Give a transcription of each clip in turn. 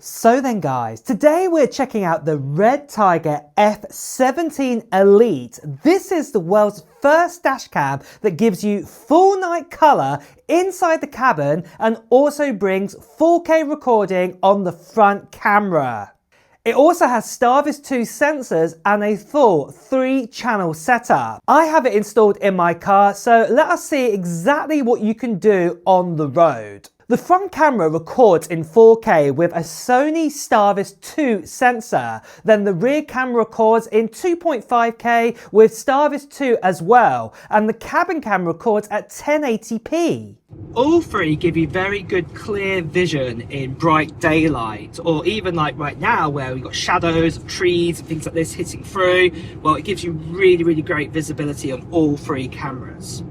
So then guys, today we're checking out the Redtiger F17 Elite. This is the world's first dashcam that gives you full night colour inside the cabin and also brings 4K recording on the front camera. It also has Starvis 2 sensors and a full 3-channel setup. I have it installed in my car, so let us see exactly what you can do on the road. The front camera records in 4K with a Sony Starvis 2 sensor. Then the rear camera records in 2.5K with Starvis 2 as well. And the cabin camera records at 1080p. All three give you very good clear vision in bright daylight, or even like right now where we've got shadows of trees and things like this hitting through. Well, it gives you really great visibility on all three cameras.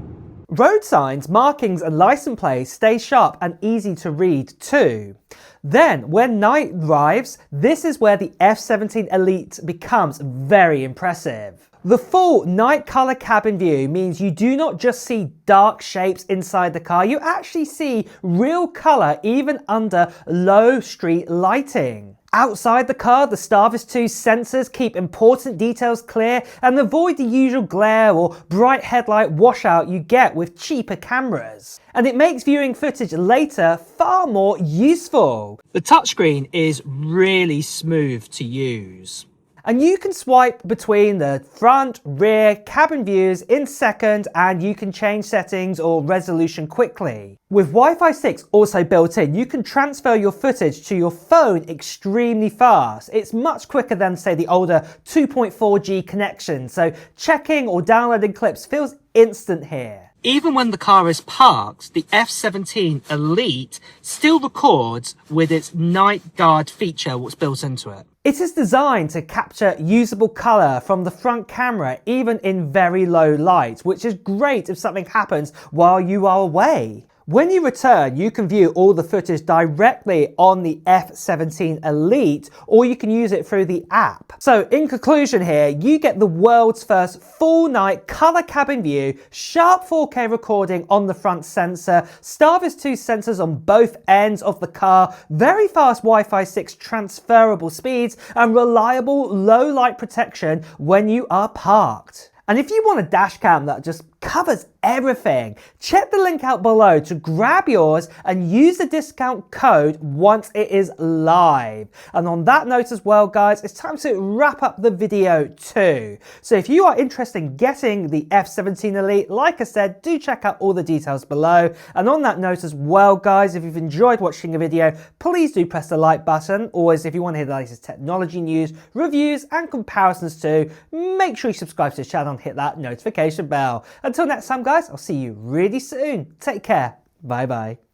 Road signs, markings and license plates stay sharp and easy to read too. Then, when night arrives, this is where the F17 Elite becomes very impressive. The full night colour cabin view means you do not just see dark shapes inside the car, you actually see real colour even under low street lighting. Outside the car, the Starvis 2 sensors keep important details clear and avoid the usual glare or bright headlight washout you get with cheaper cameras. And it makes viewing footage later far more useful. The touchscreen is really smooth to use. And you can swipe between the front, rear, cabin views in seconds, and you can change settings or resolution quickly. With Wi-Fi 6 also built in, you can transfer your footage to your phone extremely fast. It's much quicker than, say, the older 2.4G connection, so checking or downloading clips feels instant here. Even when the car is parked, the F17 Elite still records with its night guard feature what's built into it. It is designed to capture usable colour from the front camera even in very low light, which is great if something happens while you are away. When you return, you can view all the footage directly on the F17 Elite, or you can use it through the app. So in conclusion here, you get the world's first full night colour cabin view, sharp 4K recording on the front sensor, Starvis 2 sensors on both ends of the car, very fast Wi-Fi 6 transferable speeds, and reliable low light protection when you are parked. And if you want a dash cam that just covers everything, check the link out below to grab yours and use the discount code once it is live. And on that note as well, guys, it's time to wrap up the video too. So if you are interested in getting the F17 Elite, like I said, do check out all the details below. And on that note as well, guys, if you've enjoyed watching the video, please do press the like button. Always, if you want to hear the latest technology news, reviews and comparisons too, make sure you subscribe to the channel and hit that notification bell. Until next time, guys, I'll see you really soon. Take care. Bye bye.